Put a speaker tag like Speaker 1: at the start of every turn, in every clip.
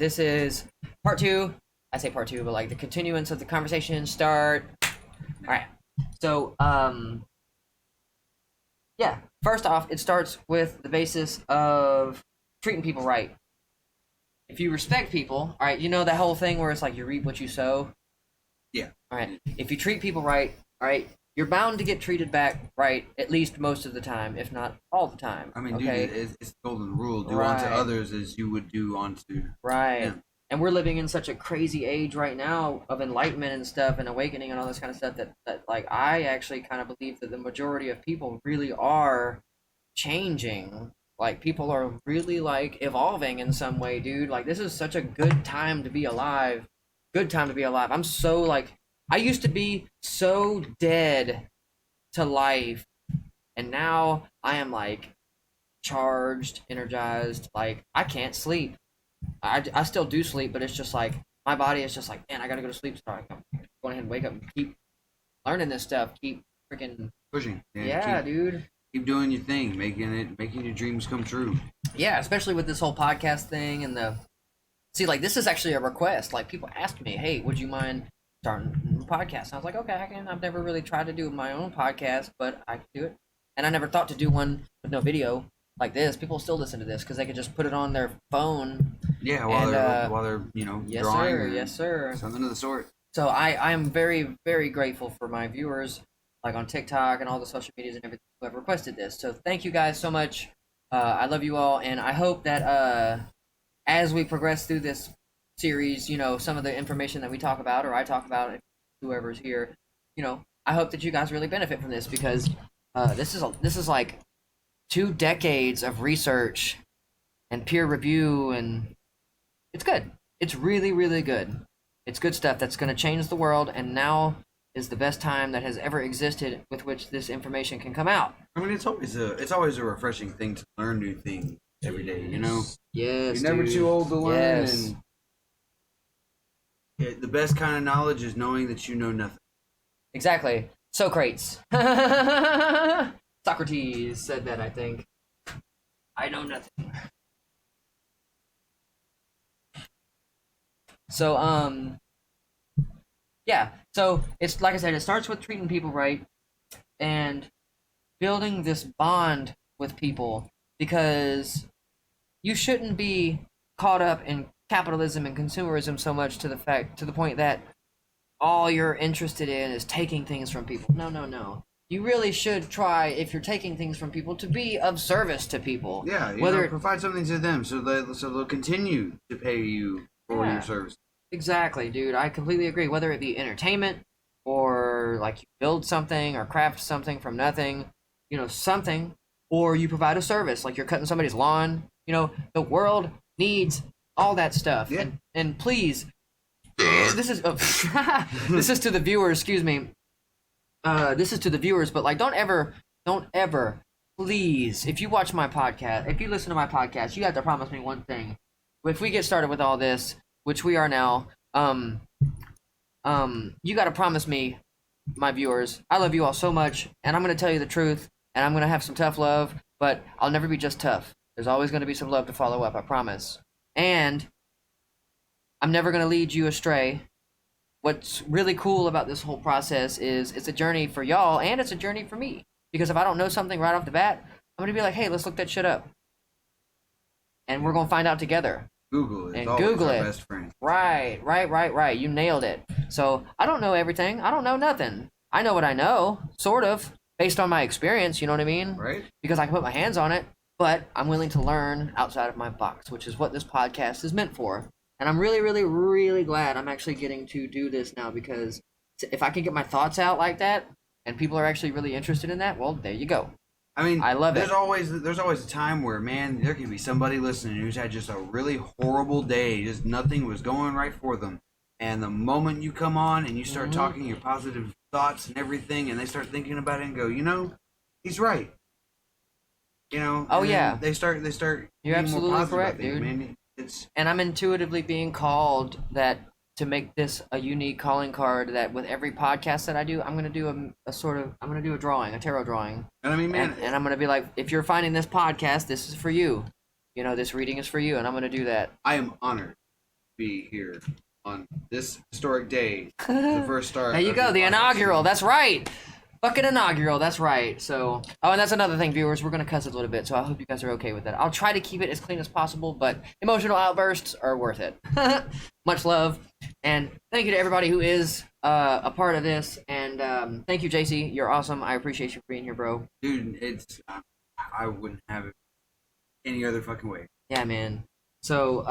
Speaker 1: this is part 2. I say part 2, but like the continuance of the conversation start. All right. So, yeah. First off, it starts with the basis of treating people right. If you respect people, all right, you know that whole thing where it's like you reap what you sow?
Speaker 2: Yeah.
Speaker 1: All right. If you treat people right, all right, you're bound to get treated back right at least most of the time, if not all the time.
Speaker 2: I mean,
Speaker 1: okay?
Speaker 2: dude, it's the golden rule. Do
Speaker 1: Right.
Speaker 2: unto others as you would do unto them.
Speaker 1: And we're living in such a crazy age right now of enlightenment and stuff and awakening and all this kind of stuff that like I actually kind of believe that the majority of people really are changing. Like people are really like evolving in some way, dude. Like this is such a good time to be alive. Good time to be alive. I'm so like I used to be so dead to life, and now I am like charged, energized. Like I can't sleep. I still do sleep, but it's just like my body is just like, man, I gotta go to sleep. So I go ahead and wake up and keep learning this stuff. Keep freaking
Speaker 2: pushing.
Speaker 1: Yeah, dude.
Speaker 2: Keep doing your thing, making your dreams come true.
Speaker 1: Yeah, especially with this whole podcast thing and see, like this is actually a request. Like people asked me, hey, would you mind starting a podcast? And I was like, okay, I can. I've never really tried to do my own podcast, but I can do it. And I never thought to do one with no video like this. People still listen to this because they could just put it on their phone.
Speaker 2: Yeah, while they're
Speaker 1: yes,
Speaker 2: drawing.
Speaker 1: Sir, yes, sir.
Speaker 2: Something of the sort.
Speaker 1: So I am very, very grateful for my viewers, like on TikTok and all the social medias and everything, who have requested this. So thank you guys so much. I love you all, and I hope that as we progress through this series, some of the information that we talk about or I talk about, whoever's here, I hope that you guys really benefit from this because this is like 2 decades of research and peer review, and it's good. It's really, really good. It's good stuff that's going to change the world, and now is the best time that has ever existed with which this information can come out.
Speaker 2: I mean, it's always a refreshing thing to learn new things every day.
Speaker 1: Yes.
Speaker 2: You're never too old to learn.
Speaker 1: Yes.
Speaker 2: And the best kind of knowledge is knowing that you know nothing.
Speaker 1: Exactly. Socrates. Socrates said that, I think. I know nothing. So, yeah. So, it's like I said, it starts with treating people right and building this bond with people because you shouldn't be caught up in capitalism and consumerism so much to the point that all you're interested in is taking things from people. No. You really should try, if you're taking things from people, to be of service to people.
Speaker 2: Yeah, provide something to them so they'll continue to pay you for your service.
Speaker 1: Exactly, dude. I completely agree. Whether it be entertainment or like you build something or craft something from nothing, something, or you provide a service like you're cutting somebody's lawn. The world needs all that stuff.
Speaker 2: Yeah.
Speaker 1: And please, this is this is to the viewers. Excuse me. This is to the viewers, but like, don't ever, please, if you watch my podcast, if you listen to my podcast, you have to promise me one thing. If we get started with all this, which we are now, you got to promise me, my viewers, I love you all so much, and I'm going to tell you the truth, and I'm going to have some tough love, but I'll never be just tough. There's always going to be some love to follow up, I promise. And I'm never going to lead you astray. What's really cool about this whole process is it's a journey for y'all, and it's a journey for me. Because if I don't know something right off the bat, I'm going to be like, hey, let's look that shit up. And we're going to find out together.
Speaker 2: Google it.
Speaker 1: And
Speaker 2: always
Speaker 1: Google
Speaker 2: our
Speaker 1: it.
Speaker 2: Best friend.
Speaker 1: Right. You nailed it. So I don't know everything. I don't know nothing. I know what I know, sort of, based on my experience, you know what I mean?
Speaker 2: Right.
Speaker 1: Because I can put my hands on it, but I'm willing to learn outside of my box, which is what this podcast is meant for. And I'm really, really, really glad I'm actually getting to do this now, because if I can get my thoughts out like that and people are actually really interested in that, well, there you go.
Speaker 2: I mean,
Speaker 1: I love it.
Speaker 2: There's always a time where, man, there can be somebody listening who's had just a really horrible day, just nothing was going right for them. And the moment you come on and you start talking your positive thoughts and everything, and they start thinking about it and go, he's right.
Speaker 1: Oh yeah.
Speaker 2: They start.
Speaker 1: You're absolutely
Speaker 2: more positive
Speaker 1: correct,
Speaker 2: about things,
Speaker 1: dude.
Speaker 2: man.
Speaker 1: And I'm intuitively being called that to make this a unique calling card, that with every podcast that I do, I'm going to do I'm going to do a drawing, a tarot drawing.
Speaker 2: And I mean, man.
Speaker 1: And I'm going to be like, if you're finding this podcast, this is for you. This reading is for you, and I'm going to do that.
Speaker 2: I am honored be here on this historic day. The first start.
Speaker 1: There you go, the inaugural. That's right. Fucking inaugural. That's right. So, oh, and that's another thing, viewers. We're gonna cuss it a little bit, so I hope you guys are okay with that. I'll try to keep it as clean as possible, but emotional outbursts are worth it. Much love, and thank you to everybody who is a part of this, and thank you, Jacy. You're awesome. I appreciate you being here, bro.
Speaker 2: Dude, it's I wouldn't have it any other fucking way.
Speaker 1: Yeah, man. So,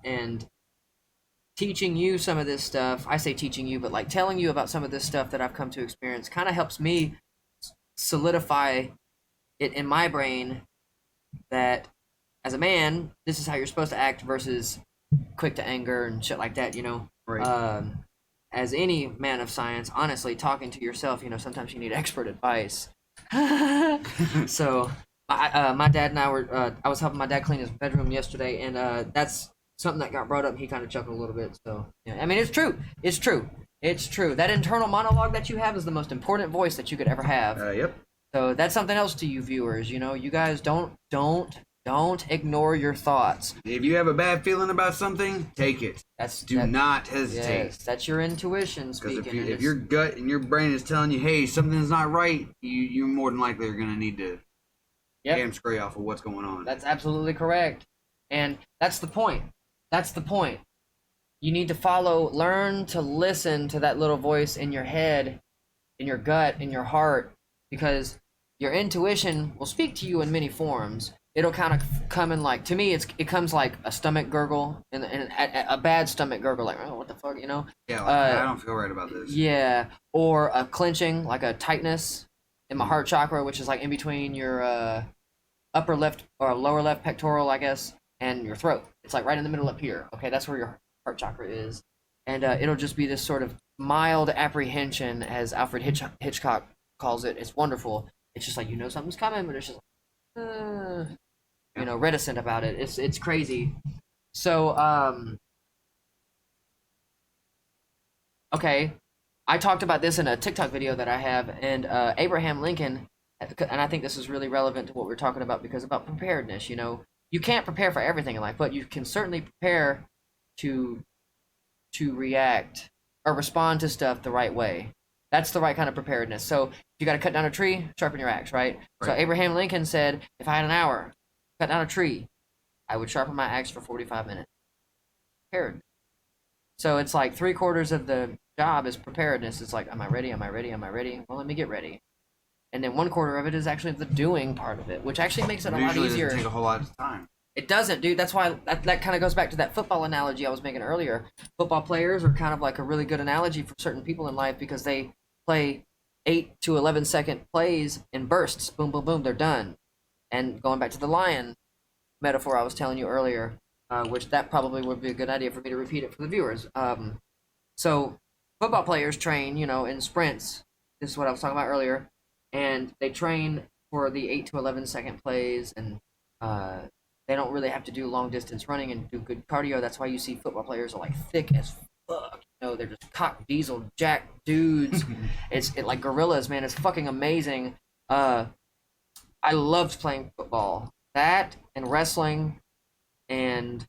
Speaker 1: and teaching you some of this stuff, I say teaching you, but like telling you about some of this stuff that I've come to experience kind of helps me solidify it in my brain that as a man, this is how you're supposed to act versus quick to anger and shit like that, you know?
Speaker 2: Right.
Speaker 1: As any man of science, honestly, talking to yourself, you know, sometimes you need expert advice. So, my dad and I were, I was helping my dad clean his bedroom yesterday, and that's something that got brought up. He kind of chuckled a little bit. So, yeah, I mean, it's true. It's true. It's true. That internal monologue that you have is the most important voice that you could ever have.
Speaker 2: Yep.
Speaker 1: So that's something else to you viewers. You know, you guys don't ignore your thoughts.
Speaker 2: If you have a bad feeling about something, take it. Do not hesitate.
Speaker 1: Yes, that's your intuition speaking.
Speaker 2: Because if your gut and your brain is telling you, hey, something's not right, you more than likely are going to need to scurry off of what's going on.
Speaker 1: That's absolutely correct. And that's the point. That's the point. You need to learn to listen to that little voice in your head, in your gut, in your heart, because your intuition will speak to you in many forms. It'll kind of come in like, to me, it comes like a stomach gurgle, and a bad stomach gurgle, like, oh, what the fuck, you know?
Speaker 2: Yeah, like, I don't feel right about this.
Speaker 1: Yeah, or a clenching, like a tightness in my heart chakra, which is like in between your upper left or lower left pectoral, I guess, and your throat. It's like right in the middle up here. Okay, that's where your heart chakra is. And it'll just be this sort of mild apprehension, as Alfred Hitchcock calls it. It's wonderful. It's just like, you know something's coming, but it's just like, you know, reticent about it. It's crazy. So, okay, I talked about this in a TikTok video that I have, and Abraham Lincoln, and I think this is really relevant to what we're talking about, because about preparedness, you know, you can't prepare for everything in life, but you can certainly prepare to react or respond to stuff the right way. That's the right kind of preparedness. So if you got to cut down a tree, sharpen your axe, right? So Abraham Lincoln said, if I had an hour, cut down a tree, I would sharpen my axe for 45 minutes. Prepared. So it's like 3/4 of the job is preparedness. It's like, am I ready? Am I ready? Am I ready? Well, let me get ready. And then 1/4 of it is actually the doing part of it, which actually makes it a lot easier.
Speaker 2: Usually doesn't take a whole lot of time.
Speaker 1: It doesn't, dude. That's why that kind of goes back to that football analogy I was making earlier. Football players are kind of like a really good analogy for certain people in life, because they play 8 to 11-second plays in bursts. Boom, boom, boom. They're done. And going back to the lion metaphor I was telling you earlier, which that probably would be a good idea for me to repeat it for the viewers. So football players train, you know, in sprints. This is what I was talking about earlier. And they train for the 8 to 11-second plays, and they don't really have to do long distance running and do good cardio. That's why you see football players are like thick as fuck. You know, they're just cock diesel jack dudes. It's like gorillas, man. It's fucking amazing. I loved playing football. That and wrestling, and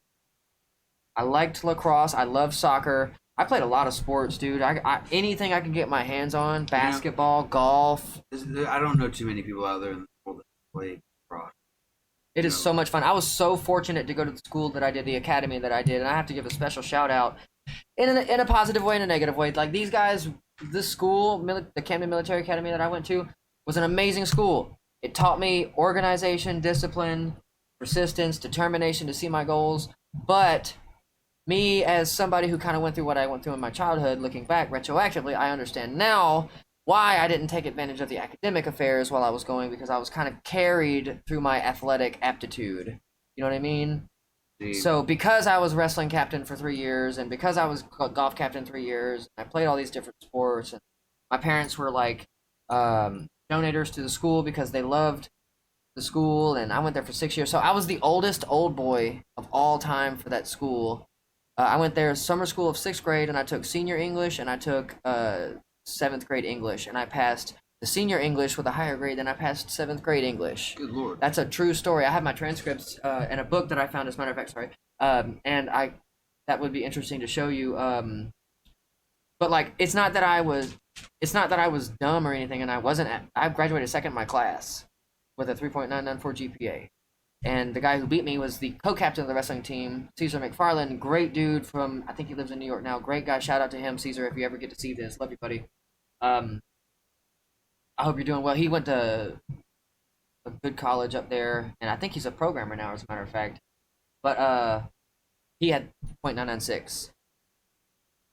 Speaker 1: I liked lacrosse. I love soccer. I played a lot of sports, dude. I anything I can get my hands on, basketball, golf.
Speaker 2: I don't know too many people out there in the world that play lacrosse.
Speaker 1: It is so much fun. I was so fortunate to go to the school that I did, the academy that I did, and I have to give a special shout out in a positive way and a negative way. Like, these guys, this school, the Camden Military Academy that I went to, was an amazing school. It taught me organization, discipline, persistence, determination to see my goals. But me, as somebody who kind of went through what I went through in my childhood, looking back retroactively, I understand now why I didn't take advantage of the academic affairs while I was going, because I was kind of carried through my athletic aptitude. You know what I mean? So because I was wrestling captain for 3 years, and because I was golf captain 3 years, I played all these different sports, and my parents were like donators to the school because they loved the school, and I went there for 6 years. So I was the oldest old boy of all time for that school. I went there summer school of 6th grade, and I took senior English, and I took 7th grade English, and I passed the senior English with a higher grade than I passed 7th grade English.
Speaker 2: Good Lord.
Speaker 1: That's a true story. I have my transcripts and a book that I found, as a matter of fact, sorry. And I that would be interesting to show you. But like, it's not that I was dumb or anything, and I graduated second in my class with a 3.994 GPA. And the guy who beat me was the co-captain of the wrestling team, Caesar McFarland. Great dude from, I think he lives in New York now. Great guy. Shout out to him, Caesar, if you ever get to see this. Love you, buddy. Um, I hope you're doing well. He went to a good college up there, and I think he's a programmer now, as a matter of fact. But he had .996.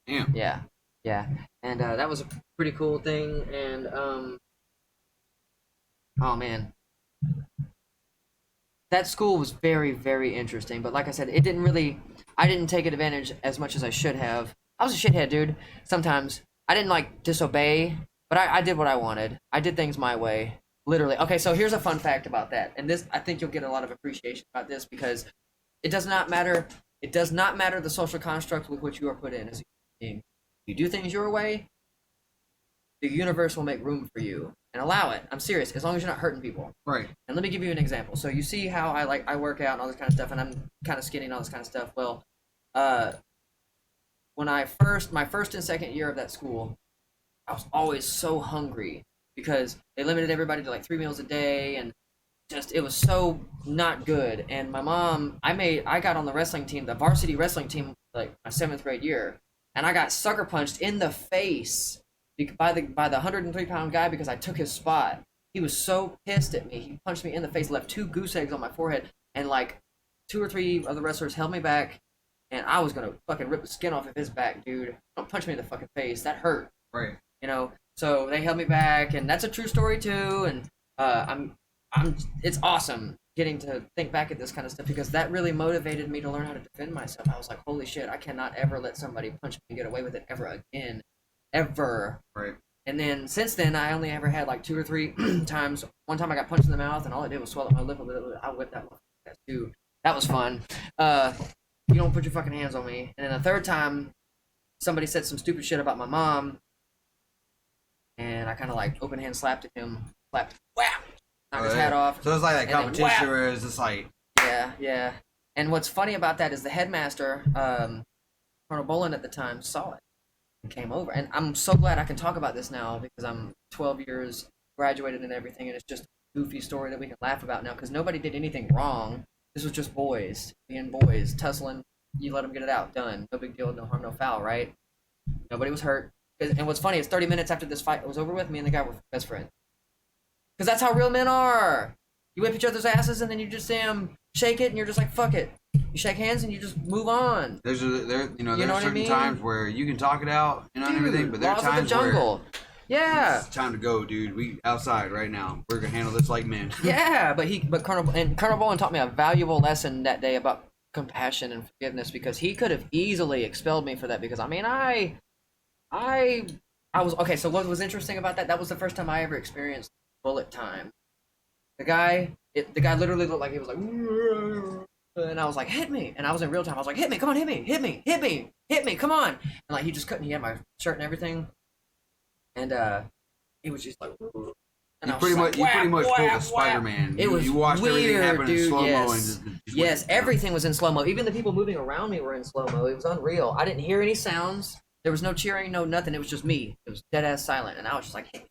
Speaker 2: Damn.
Speaker 1: Yeah, yeah, and that was a pretty cool thing. And oh man, that school was very, very interesting. But like I said, I didn't take advantage as much as I should have. I was a shithead, dude. Sometimes I didn't like disobey, but I did what I wanted. I did things my way, literally. Okay, so here's a fun fact about that, and this, I think you'll get a lot of appreciation about this, because it does not matter. It does not matter the social construct with which you are put in as a human being. You do things your way, the universe will make room for you and allow it. I'm serious, as long as you're not hurting people.
Speaker 2: Right.
Speaker 1: And let me give you an example. So you see how I work out and all this kind of stuff, and I'm kind of skinny and all this kind of stuff. Well, when my first and second year of that school, I was always so hungry because they limited everybody to like 3 meals a day, and just, it was so not good. And my mom, I got on the wrestling team, the varsity wrestling team, like my 7th grade year, and I got sucker punched in the face by the 103-pound guy because I took his spot. He was so pissed at me. He punched me in the face, left 2 goose eggs on my forehead, and like 2 or 3 of the wrestlers held me back, and I was gonna fucking rip the skin off of his back, dude. Don't punch me in the fucking face. That hurt.
Speaker 2: Right.
Speaker 1: You know. So they held me back, and that's a true story too. And it's awesome getting to think back at this kind of stuff, because that really motivated me to learn how to defend myself. I was like, holy shit, I cannot ever let somebody punch me and get away with it ever again. Ever.
Speaker 2: Right.
Speaker 1: And then since then, I only ever had like 2 or 3 times. One time I got punched in the mouth, and all it did was swell up my lip a little bit. I whipped that motherfucker too. That was fun. You don't put your fucking hands on me. And then the third time, somebody said some stupid shit about my mom, and I kind of like open hand slapped at him, whap, knocked his hat off.
Speaker 2: So it's like that
Speaker 1: and then
Speaker 2: competition where it's just like,
Speaker 1: yeah. And what's funny about that is the headmaster, Colonel Bolin at the time, saw it and came over. And I'm so glad I can talk about this now, because I'm 12 years graduated and everything, and it's just a goofy story that we can laugh about now, because nobody did anything wrong. This was just boys being boys, tussling. You let them get it out, done. No big deal, no harm, no foul, right? Nobody was hurt. And what's funny is 30 minutes after this fight was over with, me and the guy were best friends. Because that's how real men are. You whip each other's asses, and then you just shake it, and you're just like, fuck it. You shake hands, and you just move on.
Speaker 2: There's certain times where you can talk it out, and everything, but there are times
Speaker 1: where
Speaker 2: it's time to go, dude. We outside right now. We're gonna handle this like men.
Speaker 1: Yeah, but Colonel Bolin taught me a valuable lesson that day about compassion and forgiveness, because he could have easily expelled me for that, because I was okay. So what was interesting about that? That was the first time I ever experienced bullet time. The guy literally looked like he was like, and I was like, hit me, and I was in real time. I was like, hit me, come on, hit me, come on, and like he just couldn't. He had my shirt and everything, and he was just like, and
Speaker 2: you pretty much pulled a Spider-Man.
Speaker 1: It was
Speaker 2: you watched
Speaker 1: weird,
Speaker 2: everything happen
Speaker 1: dude.
Speaker 2: in slow-mo.
Speaker 1: Yes,
Speaker 2: and just
Speaker 1: yes, everything was in slow mo. Even the people moving around me were in slow mo. It was unreal. I didn't hear any sounds. There was no cheering, no nothing. It was just me. It was dead ass silent, and I was just like, hey,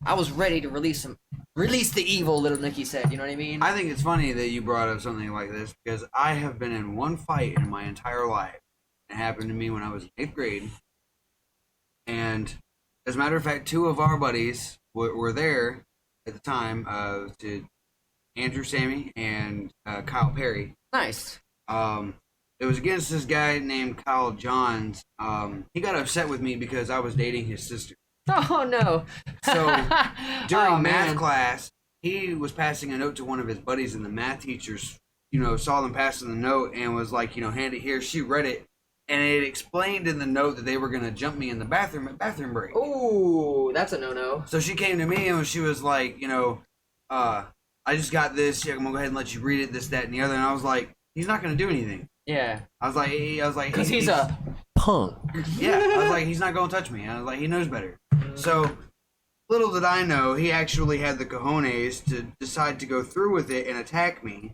Speaker 1: I was ready to release the evil, little Nicky said. You know what I mean?
Speaker 2: I think it's funny that you brought up something like this, because I have been in one fight in my entire life. It happened to me when I was in 8th grade, and as a matter of fact, 2 of our buddies were there at the time. To Andrew Sammy and Kyle Perry.
Speaker 1: Nice.
Speaker 2: It was against this guy named Kyle Johns. He got upset with me because I was dating his sister.
Speaker 1: Oh no!
Speaker 2: So during math class, he was passing a note to one of his buddies, and the math teachers, saw them passing the note and was like, hand it here. She read it, and it explained in the note that they were gonna jump me in the bathroom at bathroom break.
Speaker 1: Ooh, that's a no-no.
Speaker 2: So she came to me and she was like, I just got this. I'm gonna go ahead and let you read it, this, that, and the other. And I was like, he's not gonna do anything.
Speaker 1: Yeah.
Speaker 2: I was like,
Speaker 1: because he's a punk.
Speaker 2: Yeah, I was like, he's not gonna touch me. I was like, he knows better. So little did I know, he actually had the cojones to decide to go through with it and attack me.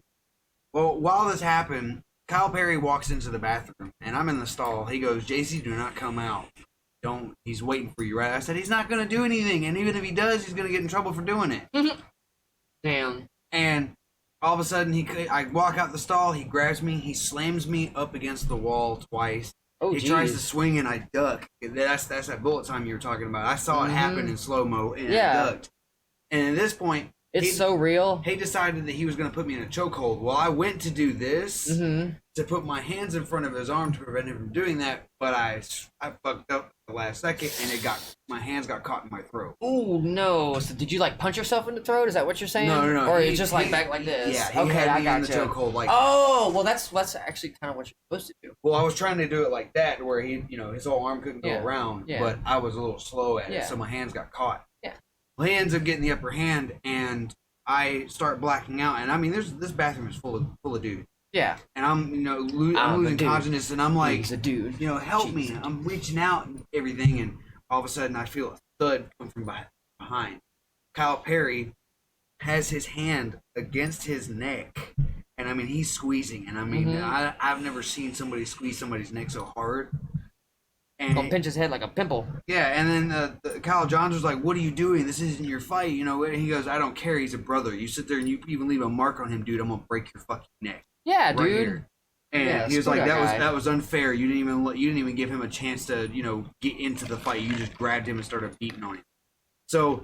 Speaker 2: Well, while this happened, Kyle Perry walks into the bathroom, and I'm in the stall. He goes, "JC, do not come out. Don't. He's waiting for you, right?" I said, "He's not gonna do anything, and even if he does, he's gonna get in trouble for doing it."
Speaker 1: Damn.
Speaker 2: And all of a sudden, I walk out the stall. He grabs me. He slams me up against the wall twice.
Speaker 1: Oh,
Speaker 2: he tries to swing, and I duck. That's that bullet time you were talking about. I saw it happen in slow mo, and I ducked. And at this point,
Speaker 1: it's so real.
Speaker 2: He decided that he was going to put me in a chokehold. Well, I went to do this to put my hands in front of his arm to prevent him from doing that, but I fucked up the last second, and my hands got caught in my throat.
Speaker 1: Oh no! So did you like punch yourself in the throat? Is that what you're saying?
Speaker 2: No.
Speaker 1: Or it's just like back like this?
Speaker 2: Yeah. He had me in the chokehold like.
Speaker 1: Oh, well, that's actually kind of what you're supposed to do.
Speaker 2: Well, I was trying to do it like that, where his whole arm couldn't go around, but I was a little slow at it, so my hands got caught.
Speaker 1: Yeah.
Speaker 2: Well, he ends up getting the upper hand, and I start blacking out, and I mean, this bathroom is full of dudes. Yeah. And I'm losing consciousness, and I'm like,
Speaker 1: he's a dude.
Speaker 2: Help me! I'm reaching out and everything, and all of a sudden I feel a thud come from behind. Kyle Perry has his hand against his neck, and I mean he's squeezing, and I mean I've never seen somebody squeeze somebody's neck so hard. And
Speaker 1: he'll pinch his head like a pimple. Yeah,
Speaker 2: and then Kyle Johns was like, "What are you doing? This isn't your fight." And he goes, "I don't care. He's a brother. You sit there and you even leave a mark on him, dude. I'm gonna break your fucking neck."
Speaker 1: Yeah,
Speaker 2: right
Speaker 1: dude.
Speaker 2: Here. And he was like, "That was unfair. You didn't even give him a chance to get into the fight. You just grabbed him and started beating on him." So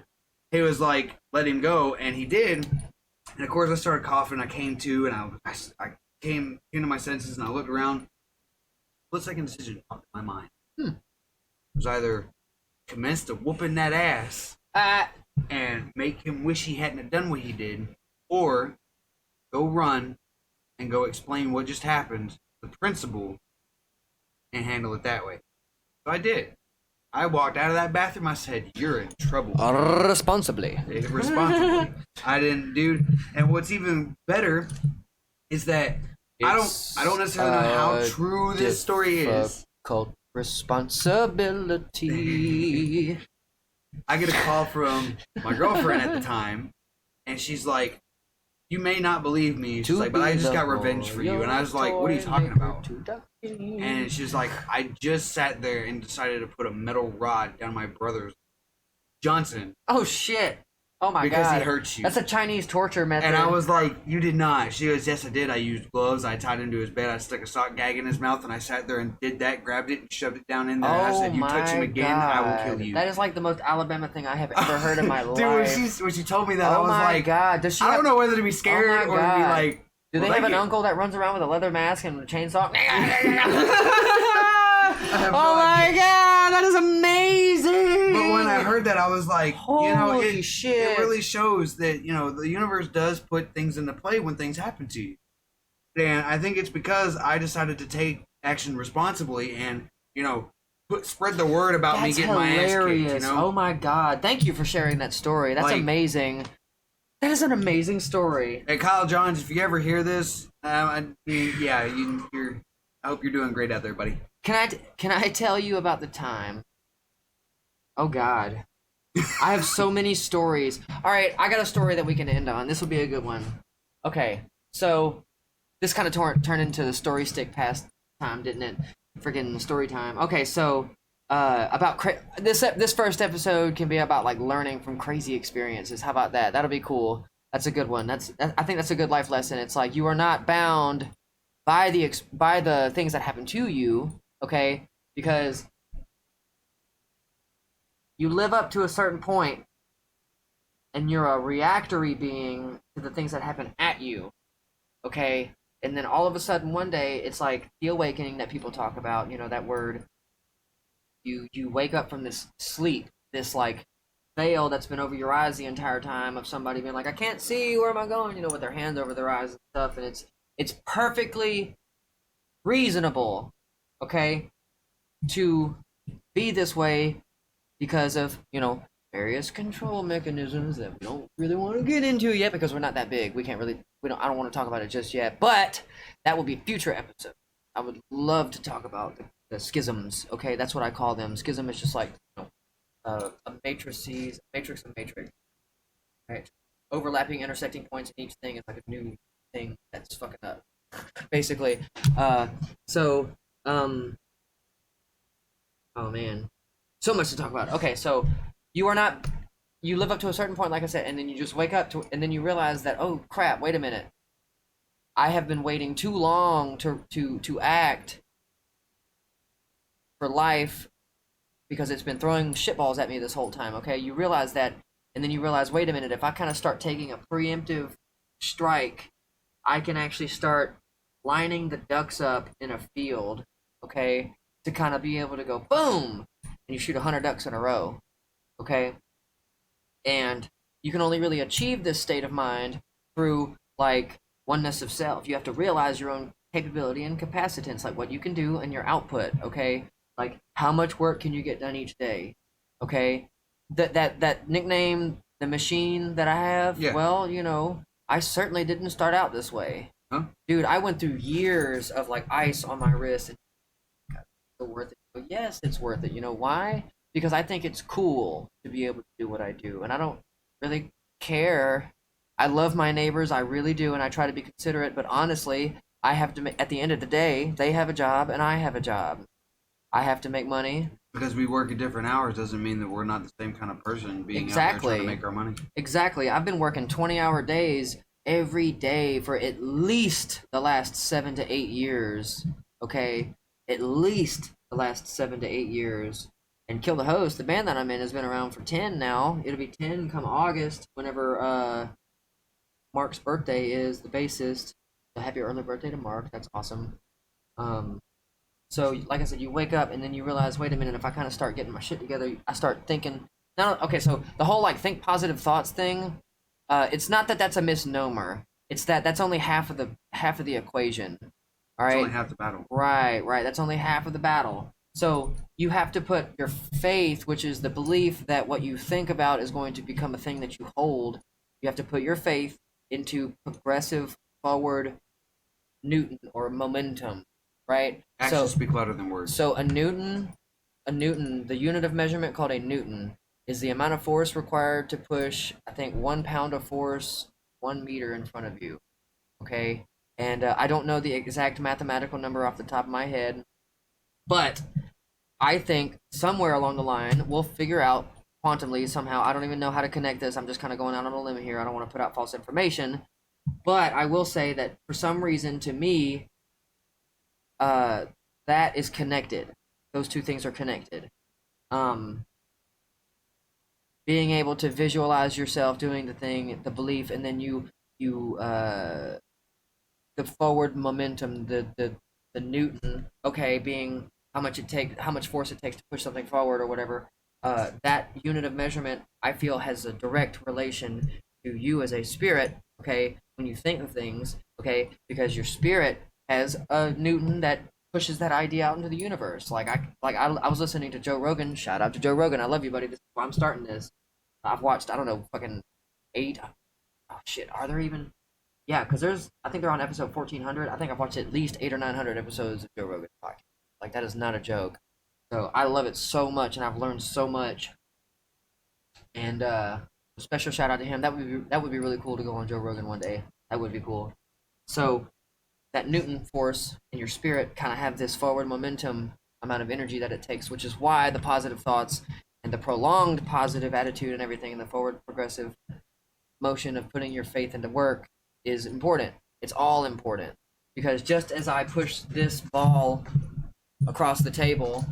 Speaker 2: he was like, "Let him go," and he did. And of course, I started coughing. I came to, and I came to my senses, and I looked around. Split-second decision popped in my mind. It was either commence to whooping that ass and make him wish he hadn't done what he did, or go run and go explain what just happened to the principal and handle it that way. So I did. I walked out of that bathroom. I said, "You're in trouble."
Speaker 1: Responsibly.
Speaker 2: I didn't, dude. And what's even better is that I don't necessarily know how true this story is.
Speaker 1: Called responsibility.
Speaker 2: I get a call from my girlfriend at the time, and she's like, "You may not believe me." She's like, "But I just got revenge for you." And I was like, "What are you talking about?" And she's like, "I just sat there and decided to put a metal rod down my brother's Johnson."
Speaker 1: Oh shit. Oh my
Speaker 2: because
Speaker 1: god.
Speaker 2: Because he hurt you.
Speaker 1: That's a Chinese torture method.
Speaker 2: And I was like, "You did not." She goes, "Yes, I did. I used gloves. I tied him to his bed. I stuck a sock gag in his mouth, and I sat there and did that, grabbed it, and shoved it down in there. And I said, 'You touch him again, I will kill you.'"
Speaker 1: That is like the most Alabama thing I have ever heard in my life.
Speaker 2: Dude, when she told me that, I was like,
Speaker 1: "Oh my god." Does she
Speaker 2: I don't know whether to be scared or to be like...
Speaker 1: Do they have an uncle that runs around with a leather mask and a chainsaw? Oh my god, that is amazing!
Speaker 2: But when I heard that, I was like,
Speaker 1: holy shit.
Speaker 2: It really shows that, the universe does put things into play when things happen to you. And I think it's because I decided to take action responsibly and, spread the word about me getting my ass kicked,
Speaker 1: Oh my god, thank you for sharing that story. That's amazing. That is an amazing story.
Speaker 2: Hey, Kyle Johns, if you ever hear this, I hope you're doing great out there, buddy.
Speaker 1: Can I tell you about the time? Oh God, I have so many stories. All right, I got a story that we can end on. This will be a good one. Okay, so this kind of turned into the story stick past time, didn't it? Freaking story time. Okay, so about this first episode can be about like learning from crazy experiences. How about that? That'll be cool. That's a good one. I think that's a good life lesson. It's like you are not bound by the things that happen to you. Okay, because you live up to a certain point, and you're a reactory being to the things that happen at you. Okay, and then all of a sudden one day it's like the awakening that people talk about. That word. You wake up from this sleep, this like veil that's been over your eyes the entire time of somebody being like, "I can't see, where am I going?" With their hands over their eyes and stuff, and it's perfectly reasonable, okay, to be this way because of various control mechanisms that we don't really want to get into yet because we're not that big. I don't want to talk about it just yet, but that will be a future episode. I would love to talk about the schisms. Okay, that's what I call them. Schism is just like a matrix of matrix. Right, overlapping, intersecting points in each thing is like a new thing that's fucking up. basically. Uh, so, um, oh man, so much to talk about. Okay, so you are not, you live up to a certain point, like I said, and then you just wake up to, and then you realize that, oh crap, wait a minute, I have been waiting too long to act for life because it's been throwing shitballs at me this whole time. Okay, you realize that, and then you realize, wait a minute, if I kind of start taking a preemptive strike, I can actually start lining the ducks up in a field, okay, to kind of be able to go boom, and you shoot 100 ducks in a row, okay, and you can only really achieve this state of mind through like oneness of self. You have to realize your own capability and capacitance, like what you can do and your output, okay, like how much work can you get done each day, okay, that nickname, the machine that I have,
Speaker 2: Yeah.
Speaker 1: well, I certainly didn't start out this way.
Speaker 2: Huh?
Speaker 1: Dude, I went through years of like ice on my wrist, and it's worth it. But yes, it's worth it. You know why? Because I think it's cool to be able to do what I do, and I don't really care. I love my neighbors, I really do, and I try to be considerate. But honestly, I have to make, at the end of the day, they have a job and I have a job. I have to make money.
Speaker 2: Because we work at different hours doesn't mean that we're not the same kind of person being out there trying to
Speaker 1: Exactly.
Speaker 2: make our money.
Speaker 1: Exactly. I've been working 20-hour days every day for at least the last 7 to 8 years. Okay? At least the last 7 to 8 years. And Kill the Host, the band that I'm in, has been around for 10 now. It'll be 10 come August, whenever Mark's birthday is, the bassist. So happy early birthday to Mark. That's awesome. Um, so, like I said, you wake up and then you realize, wait a minute, if I kind of start getting my shit together, I start thinking. No, okay, so the whole like think positive thoughts thing, it's not that that's a misnomer. It's that that's only half of the equation. All
Speaker 2: It's
Speaker 1: right,
Speaker 2: only half the battle.
Speaker 1: right, right. That's only half of the battle. So you have to put your faith, which is the belief that what you think about is going to become a thing that you hold. You have to put your faith into progressive forward Newton or momentum, right?
Speaker 2: Actions speak louder than words.
Speaker 1: So a Newton, the unit of measurement called a Newton, is the amount of force required to push, I think, 1 pound of force 1 meter in front of you. Okay, and I don't know the exact mathematical number off the top of my head, but I think somewhere along the line we'll figure out quantumly somehow. I don't even know how to connect this. I'm just kind of going out on a limb here. I don't want to put out false information, but I will say that for some reason, to me, uh, that is connected. Those two things are connected. Um, Being able to visualize yourself doing the thing, the belief, and then you the forward momentum, the Newton, okay, being how much force it takes to push something forward or whatever. That unit of measurement, I feel, has a direct relation to you as a spirit, okay, when you think of things, okay, because your spirit has a Newton that pushes that idea out into the universe. I was listening to Joe Rogan. Shout out to Joe Rogan. I love you, buddy. This is why I'm starting this. I've watched, I don't know, fucking eight. Oh shit, are there even? Yeah, because I think they're on episode 1400. I think I've watched at least 8 or 900 episodes of Joe Rogan podcast. Like, that is not a joke. So I love it so much, and I've learned so much. And a special shout out to him. That would be really cool to go on Joe Rogan one day. That would be cool. So that Newton force in your spirit kind of have this forward momentum amount of energy that it takes, which is why the positive thoughts and the prolonged positive attitude and everything, and the forward progressive motion of putting your faith into work is important. It's all important, because just as I push this ball across the table,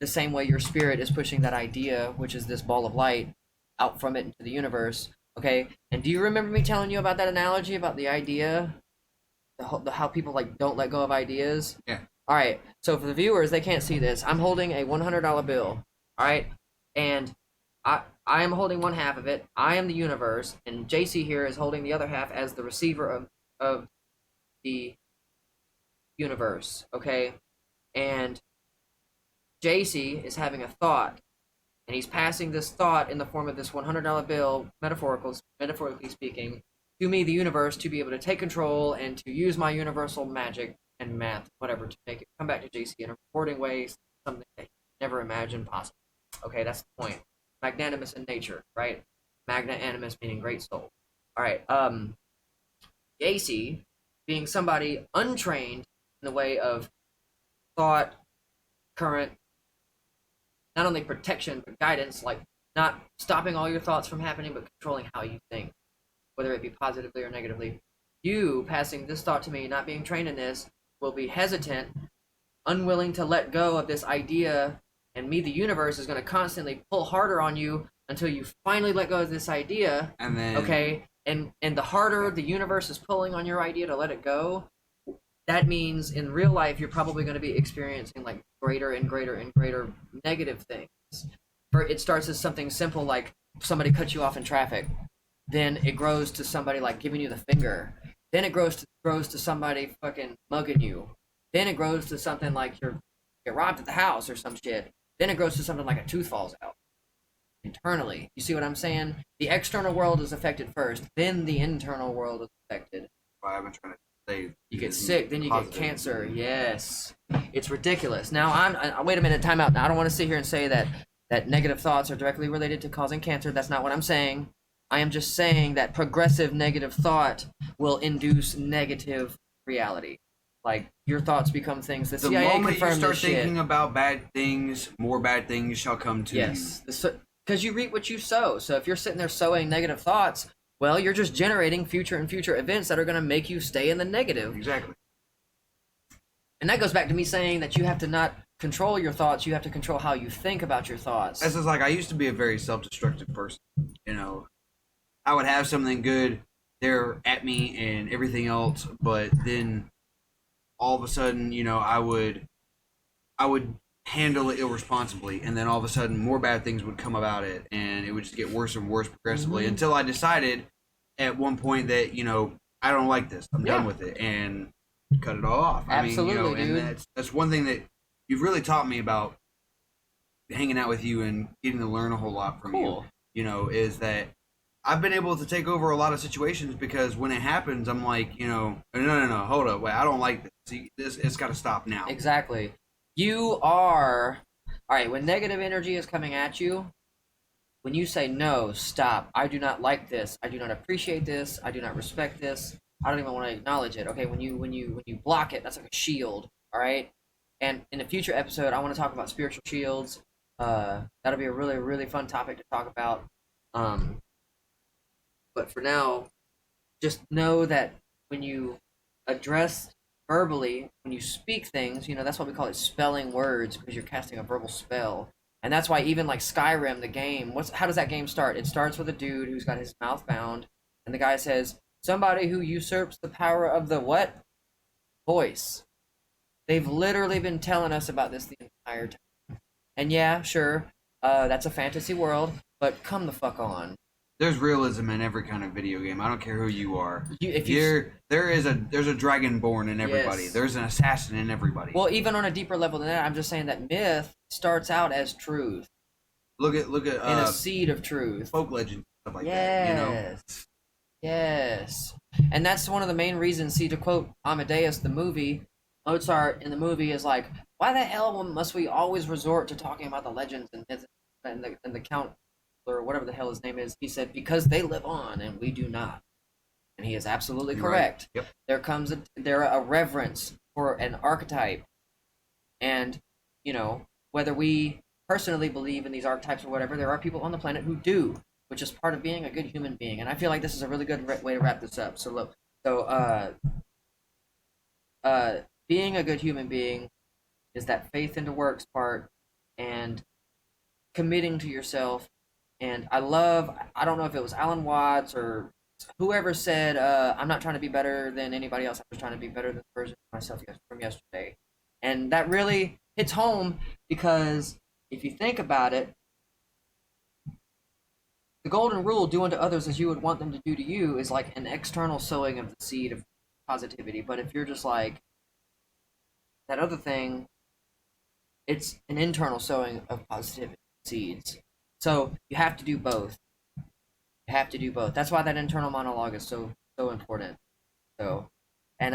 Speaker 1: the same way your spirit is pushing that idea, which is this ball of light, out from it into the universe. Okay, and do you remember me telling you about that analogy about the idea, how people like don't let go of ideas?
Speaker 2: Yeah.
Speaker 1: All right. So for the viewers, they can't see this. I'm holding a $100 bill. All right, and I am holding one half of it. I am the universe, and JC here is holding the other half as the receiver of the universe. Okay, and JC is having a thought, and he's passing this thought in the form of this $100 bill, metaphorically speaking, to me, the universe, to be able to take control and to use my universal magic and math, whatever, to make it come back to JC in a rewarding way, something that he never imagined possible. Okay, that's the point. Magnanimous in nature, right? Magna animus meaning great soul. All right, JC being somebody untrained in the way of thought, current, not only protection but guidance, like not stopping all your thoughts from happening, but controlling how you think, whether it be positively or negatively. You passing this thought to me, not being trained in this, will be hesitant, unwilling to let go of this idea, and me, the universe, is going to constantly pull harder on you until you finally let go of this idea.
Speaker 2: And then
Speaker 1: Okay, and the harder the universe is pulling on your idea to let it go, that means in real life you're probably going to be experiencing like greater and greater and greater negative things. For it starts as something simple like somebody cuts you off in traffic, then it grows to somebody like giving you the finger, then it grows to somebody fucking mugging you, then it grows to something like you're get robbed at the house or some shit, then it grows to something like a tooth falls out internally. You see what I'm saying? The external world is affected first, then the internal world is affected.
Speaker 2: I've been trying to say
Speaker 1: You get sick, then you get cancer. Yes, it's ridiculous. Now, I wait a minute, time out. Now, I don't want to sit here and say that negative thoughts are directly related to causing cancer. That's not what I'm saying. I am just saying that progressive negative thought will induce negative reality. Like your thoughts become things. The CIA
Speaker 2: moment you
Speaker 1: confirmed
Speaker 2: start
Speaker 1: this shit.
Speaker 2: thinking about bad things, more bad things shall come to you.
Speaker 1: Yes, because you reap what you sow. So if you're sitting there sowing negative thoughts, well, you're just generating future and future events that are going to make you stay in the negative.
Speaker 2: Exactly.
Speaker 1: And that goes back to me saying that you have to not control your thoughts. You have to control how you think about your thoughts.
Speaker 2: This is like, I used to be a very self-destructive person. You know, I would have something good there at me and everything else, but then all of a sudden, you know, I would handle it irresponsibly, and then all of a sudden more bad things would come about it, and it would just get worse and worse progressively until I decided at one point that, you know, I don't like this. I'm done with it, and cut it all off.
Speaker 1: Absolutely,
Speaker 2: I mean, you know,
Speaker 1: dude.
Speaker 2: and that's one thing that you've really taught me about hanging out with you and getting to learn a whole lot from you. You know, is that I've been able to take over a lot of situations because when it happens, I'm like, you know, no, hold up, wait, I don't like this. See, it's got to stop now.
Speaker 1: Exactly. You are all right. When negative energy is coming at you, when you say no, stop. I do not like this. I do not appreciate this. I do not respect this. I don't even want to acknowledge it. Okay, when you block it, that's like a shield. All right. And in a future episode, I want to talk about spiritual shields. That'll be a really, really fun topic to talk about. But for now, just know that when you address verbally, when you speak things, you know, that's why we call it spelling words, because you're casting a verbal spell. And that's why even like Skyrim, the game, how does that game start? It starts with a dude who's got his mouth bound, and the guy says, somebody who usurps the power of the what? Voice. They've literally been telling us about this the entire time. And yeah, sure, that's a fantasy world, but come the fuck on.
Speaker 2: There's realism in every kind of video game. I don't care who you are.
Speaker 1: There's
Speaker 2: a dragonborn in everybody.
Speaker 1: Yes.
Speaker 2: There's an assassin in everybody.
Speaker 1: Well, even on a deeper level than that, I'm just saying that myth starts out as truth.
Speaker 2: Look at
Speaker 1: in a seed of truth.
Speaker 2: Folk legends, stuff like that. You know?
Speaker 1: Yes. And that's one of the main reasons. See, to quote Amadeus, the movie, Mozart in the movie is like, why the hell must we always resort to talking about the legends and myths and the Count, or whatever the hell his name is? He said, because they live on and we do not. And he is absolutely correct.
Speaker 2: Right. Yep.
Speaker 1: There comes a reverence for an archetype. And, you know, whether we personally believe in these archetypes or whatever, there are people on the planet who do, which is part of being a good human being. And I feel like this is a really good way to wrap this up. So being a good human being is that faith into works part and committing to yourself. And I don't know if it was Alan Watts or whoever said, I'm not trying to be better than anybody else. I'm just trying to be better than the version of myself from yesterday. And that really hits home, because if you think about it, the golden rule, do unto others as you would want them to do to you, is like an external sowing of the seed of positivity. But if you're just like that other thing, it's an internal sowing of positivity seeds. So you have to do both. You have to do both. That's why that internal monologue is so important. So, and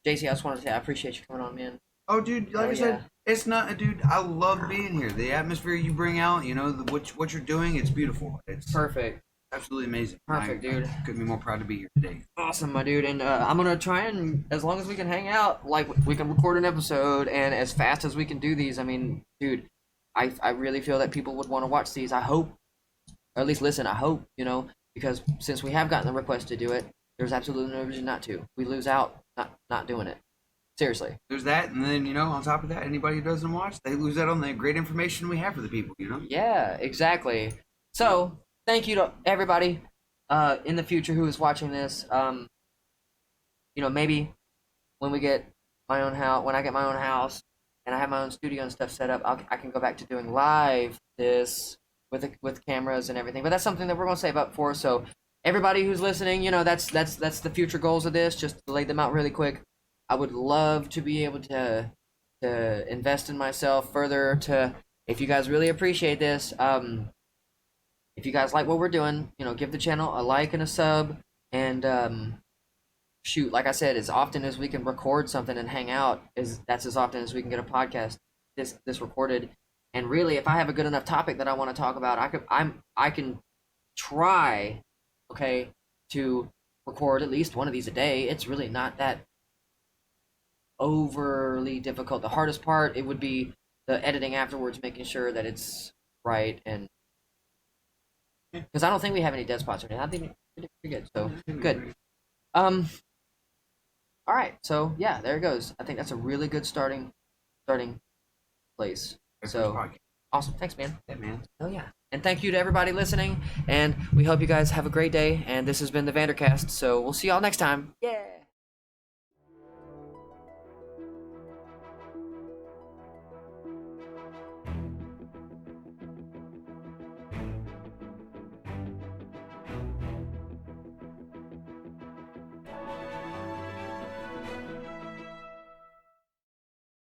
Speaker 1: JC, I just wanted to say I appreciate you coming on, man.
Speaker 2: Oh, dude, like I said, it's not, dude. I love being here. The atmosphere you bring out, you know, what you're doing, it's beautiful. It's
Speaker 1: perfect.
Speaker 2: absolutely amazing.
Speaker 1: Perfect, dude.
Speaker 2: I couldn't be more proud to be here today.
Speaker 1: Awesome, my dude. And I'm gonna try and, as long as we can hang out, like we can record an episode, and as fast as we can do these. I mean, dude, I really feel that people would want to watch these. I hope, or at least listen. I hope, because since we have gotten the request to do it, there's absolutely no reason not to. We lose out not doing it. Seriously.
Speaker 2: There's that, and then on top of that, anybody who doesn't watch, they lose out on the great information we have for the people.
Speaker 1: Yeah, exactly. So thank you to everybody in the future who is watching this. Maybe when we get my own house, when I get my own house and I have my own studio and stuff set up, I can go back to doing live this with cameras and everything. But that's something that we're gonna save up for. So everybody who's listening, that's the future goals of this. Just to lay them out really quick. I would love to be able to invest in myself further. If you guys really appreciate this, if you guys like what we're doing, give the channel a like and a sub, and shoot, like I said, as often as we can record something and hang out, that's as often as we can get a podcast this recorded. And really, if I have a good enough topic that I want to talk about, I can try, okay, to record at least one of these a day. It's really not that overly difficult. The hardest part, it would be the editing afterwards, making sure that it's right, and because I don't think we have any dead spots or anything. I think we're pretty good. So good. All right. So yeah, there it goes. I think that's a really good starting place. So awesome. Thanks, man.
Speaker 2: Yeah, man.
Speaker 1: Oh yeah. And thank you to everybody listening. And we hope you guys have a great day. And this has been the Vandercast. So we'll see y'all next time. Yeah.